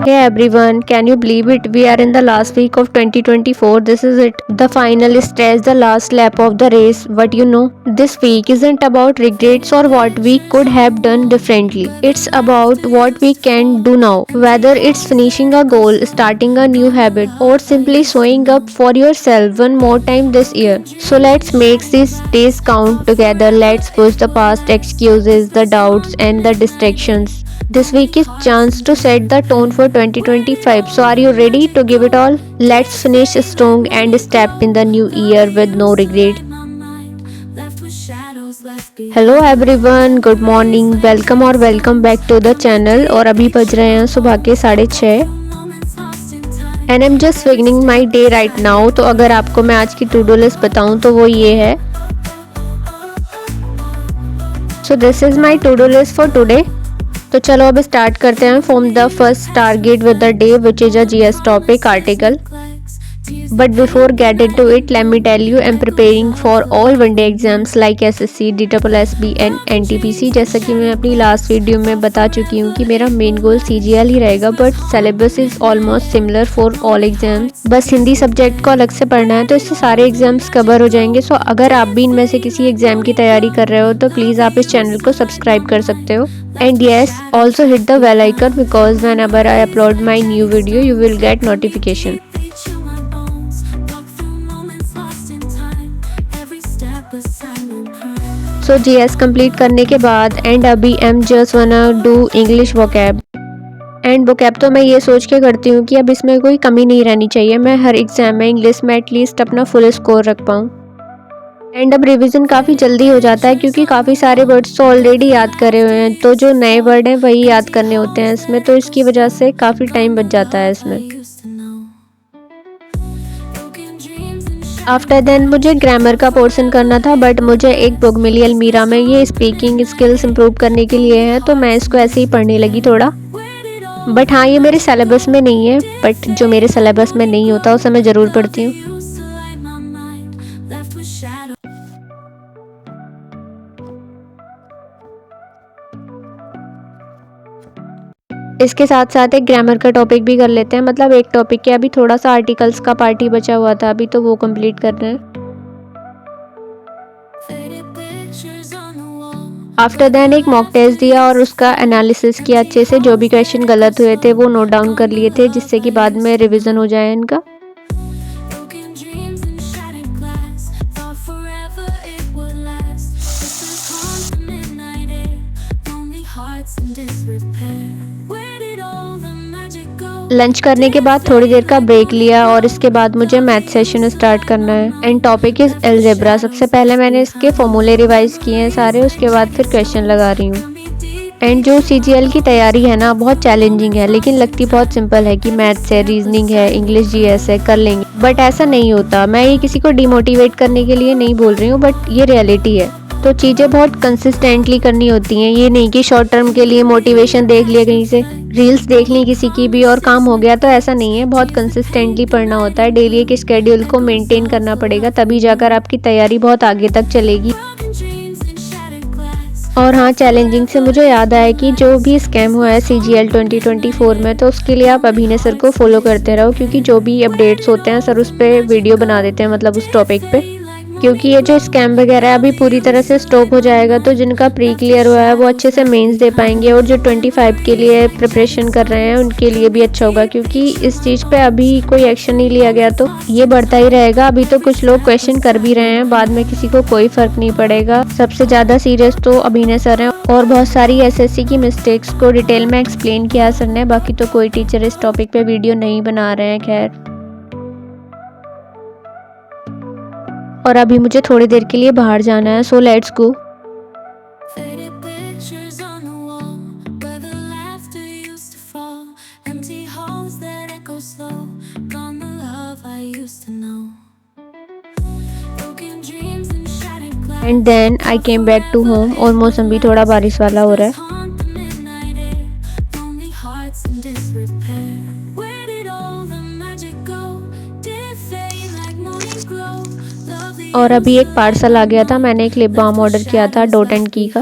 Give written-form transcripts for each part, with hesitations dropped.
Hey everyone, can you believe it? We are in the last week of 2024. This is it. The final stage, the last lap of the race. But you know, this week isn't about regrets or what we could have done differently. It's about what we can do now. Whether it's finishing a goal, starting a new habit, or simply showing up for yourself one more time this year. So let's make these days count together. Let's push the past excuses, the doubts, and the distractions. This week is chance to set the tone for 2025. So are you ready to give it all? Let's finish strong and step in the new year with no regret. Hello everyone, good morning, welcome और welcome back to the channel. और अभी बज रहे हैं सुबह के 6:30 and I am just beginning my day right now. तो अगर आपको मैं आज की टू डू लिस्ट बताऊं तो वो ये है। So this is my to do list for today. तो चलो अब स्टार्ट करते हैं from the first target with the day which is a GS topic article. But before get into it, let me tell you, I'm preparing for all one day exams like SSC, DSSB and NTPC। जैसा कि मैं अपनी last video में बता चुकी हूँ कि मेरा मेन गोल CGL ही रहेगा, but syllabus is almost similar for all exams. बस हिंदी सब्जेक्ट को अलग से पढ़ना है, तो इससे सारे एग्जाम्स कवर हो जाएंगे। सो अगर आप भी इनमें से किसी एग्जाम की तैयारी कर रहे हो तो प्लीज़ आप इस चैनल को सब्सक्राइब कर सकते हो। And yes, also hit the bell icon because whenever I upload my new video, you will get notification. So GS complete करने के बाद एंड अभी एम जस्ट वाना do English vocab. And vocab तो मैं ये सोच के करती हूँ कि अब इसमें कोई कमी नहीं रहनी चाहिए। मैं हर एग्जाम में इंग्लिश में एटलीस्ट अपना फुल स्कोर रख पाऊँ। एंड अब रिवीजन काफ़ी जल्दी हो जाता है क्योंकि काफ़ी सारे वर्ड्स तो ऑलरेडी याद करे हुए हैं, तो जो नए वर्ड हैं वही याद करने होते हैं इसमें, तो इसकी वजह से काफ़ी टाइम बच जाता है इसमें। आफ्टर देन मुझे ग्रामर का पोर्शन करना था, बट मुझे एक बुक मिली अलमीरा में, ये स्पीकिंग स्किल्स इम्प्रूव करने के लिए है, तो मैं इसको ऐसे ही पढ़ने लगी थोड़ा। बट हाँ, ये मेरे सिलेबस में नहीं है, बट जो मेरे सिलेबस में नहीं होता उसे मैं ज़रूर पढ़ती हूँ। इसके साथ साथ एक ग्रामर का टॉपिक भी कर लेते हैं, मतलब एक टॉपिक के अभी थोड़ा सा आर्टिकल्स का पार्ट ही बचा हुआ था अभी, तो वो कंप्लीट कर रहे हैं। आफ्टर देन एक मॉक टेस्ट दिया और उसका एनालिसिस किया अच्छे से, जो भी क्वेश्चन गलत हुए थे वो नोट डाउन कर लिए थे जिससे कि बाद में रिवीजन हो जाए इनका। लंच करने के बाद थोड़ी देर का ब्रेक लिया और इसके बाद मुझे मैथ सेशन स्टार्ट करना है एंड टॉपिक इज अलजेब्रा। सबसे पहले मैंने इसके फॉर्मूले रिवाइज किए हैं सारे, उसके बाद फिर क्वेश्चन लगा रही हूँ। एंड जो CGL की तैयारी है ना, बहुत चैलेंजिंग है, लेकिन लगती बहुत सिंपल है कि मैथ्स है, रीजनिंग है, इंग्लिश GS है, कर लेंगे, बट ऐसा नहीं होता। मैं ये किसी को डिमोटिवेट करने के लिए नहीं बोल रही हूँ, बट ये रियलिटी है। तो चीज़ें बहुत कंसिस्टेंटली करनी होती हैं, ये नहीं कि शॉर्ट टर्म के लिए मोटिवेशन देख लिया, कहीं से रील्स देख ली किसी की भी और काम हो गया, तो ऐसा नहीं है। बहुत कंसिस्टेंटली पढ़ना होता है, डेली एक स्केड्यूल को मेंटेन करना पड़ेगा, तभी जाकर आपकी तैयारी बहुत आगे तक चलेगी। और हाँ, चैलेंजिंग से मुझे याद आया कि जो भी स्कैम हुआ है CGL 2024 में, तो उसके लिए आप अभिनय सर को फॉलो करते रहो, क्योंकि जो भी अपडेट्स होते हैं सर उस पर वीडियो बना देते हैं, मतलब उस टॉपिक पे। क्योंकि ये जो स्कैम वगैरह है अभी पूरी तरह से स्टॉप हो जाएगा, तो जिनका प्री क्लियर हुआ है वो अच्छे से मेंस दे पाएंगे, और जो 25 के लिए प्रिपरेशन कर रहे हैं उनके लिए भी अच्छा होगा, क्योंकि इस चीज़ पे अभी कोई एक्शन नहीं लिया गया तो ये बढ़ता ही रहेगा। अभी तो कुछ लोग क्वेश्चन कर भी रहे हैं, बाद में किसी को कोई फर्क नहीं पड़ेगा। सबसे ज़्यादा सीरियस तो अभिनय सर हैं, और बहुत सारी SSC की मिस्टेक्स को डिटेल में एक्सप्लेन किया सर ने। बाकी तो कोई टीचर इस टॉपिक पे वीडियो नहीं बना रहे हैं, खैर। और अभी मुझे थोड़ी देर के लिए बाहर जाना है, so let's go. And then I came back to home, और मौसम भी थोड़ा बारिश वाला हो रहा है। और अभी एक पार्सल आ गया था, मैंने एक लिप बाम ऑर्डर किया था डॉट एंड की का।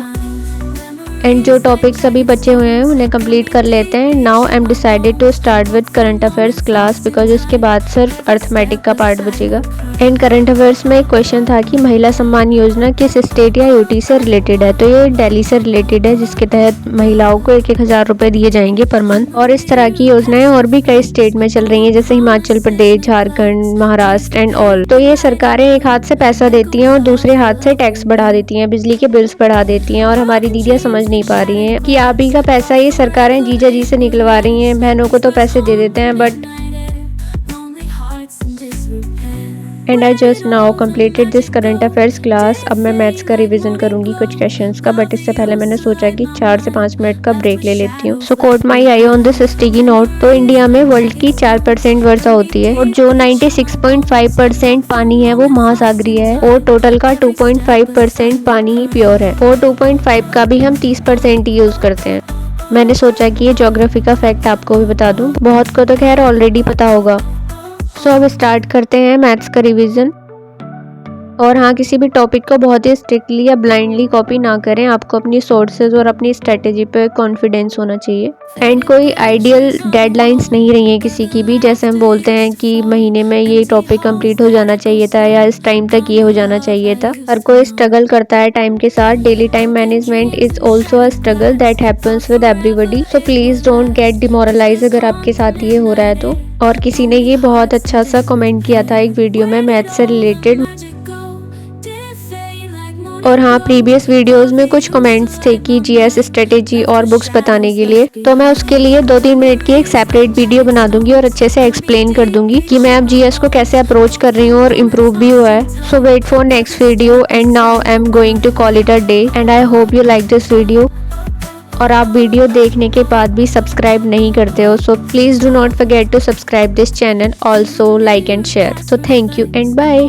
एंड जो टॉपिक्स अभी बचे हुए हैं उन्हें कंप्लीट कर लेते हैं। Now I am decided to start with current affairs class because उसके बाद सिर्फ अर्थमेटिक का पार्ट बचेगा। एंड करंट अफेयर्स में एक क्वेश्चन था कि महिला सम्मान योजना किस स्टेट या यूटी से रिलेटेड है। तो ये दिल्ली से रिलेटेड है, जिसके तहत महिलाओं को 1,000 रुपए दिए जाएंगे पर मंथ। और इस तरह की योजनाएं और भी कई स्टेट में चल रही हैं, जैसे हिमाचल प्रदेश, झारखंड, महाराष्ट्र एंड ऑल। तो ये सरकारें एक हाथ से पैसा देती हैं और दूसरे हाथ से टैक्स बढ़ा देती हैं, बिजली के बिल्स बढ़ा देती हैं। और हमारी दीदियां समझ नहीं पा रही हैं कि आप ही का पैसा ये सरकारें जीजा जी से निकलवा रही हैं। बहनों को तो पैसे दे देते हैं but and I just now completed this current affairs class. अब मैं मैथ्स का रिवीजन करूंगी कुछ क्वेश्चंस का, बट इससे पहले मैंने सोचा कि 4 से 5 मिनट का ब्रेक ले लेती हूँ। So quote my eye on this sticky note. तो इंडिया में वर्ल्ड की 4% वर्षा होती है और जो 96.5% पानी है वो महासागरीय है और टोटल का 2.5% पानी ही प्योर है और 2.5 का भी हम 30% ही यूज करते हैं। मैंने सोचा कि ये ज्योग्राफी का फैक्ट आपको भी बता दूं, बहुत को तो खैर ऑलरेडी पता होगा। सो अब स्टार्ट करते हैं मैथ्स का रिवीजन। और हाँ, किसी भी टॉपिक को बहुत ही स्ट्रिक्टली या ब्लाइंडली कॉपी ना करें। आपको अपनी सोर्सेज और अपनी स्ट्रेटेजी पे कॉन्फिडेंस होना चाहिए। एंड कोई आइडियल डेडलाइंस नहीं रही है किसी की भी, जैसे हम बोलते हैं कि महीने में ये टॉपिक कंप्लीट हो जाना चाहिए था या इस टाइम तक ये हो जाना चाहिए था। हर कोई स्ट्रगल करता है टाइम के साथ। Daily time management is also a struggle that happens with everybody. So please don't get demoralise अगर आपके साथ ये हो रहा है तो। और किसी ने ये बहुत अच्छा सा कमेंट किया था एक वीडियो में मैथ्स से रिलेटेड। और हाँ, प्रीवियस वीडियोस में कुछ कमेंट्स थे कि जीएस स्ट्रेटेजी और बुक्स बताने के लिए, तो मैं उसके लिए 2-3 मिनट की एक सेपरेट वीडियो बना दूंगी और अच्छे से एक्सप्लेन कर दूंगी कि मैं अब जीएस को कैसे अप्रोच कर रही हूँ और इम्प्रूव भी हुआ है। So wait for next video and now I am going to call it a day and I hope you like this video. और आप वीडियो देखने के बाद भी सब्सक्राइब नहीं करते हो, so please do not forget to subscribe this channel, also like and share. So thank you and bye.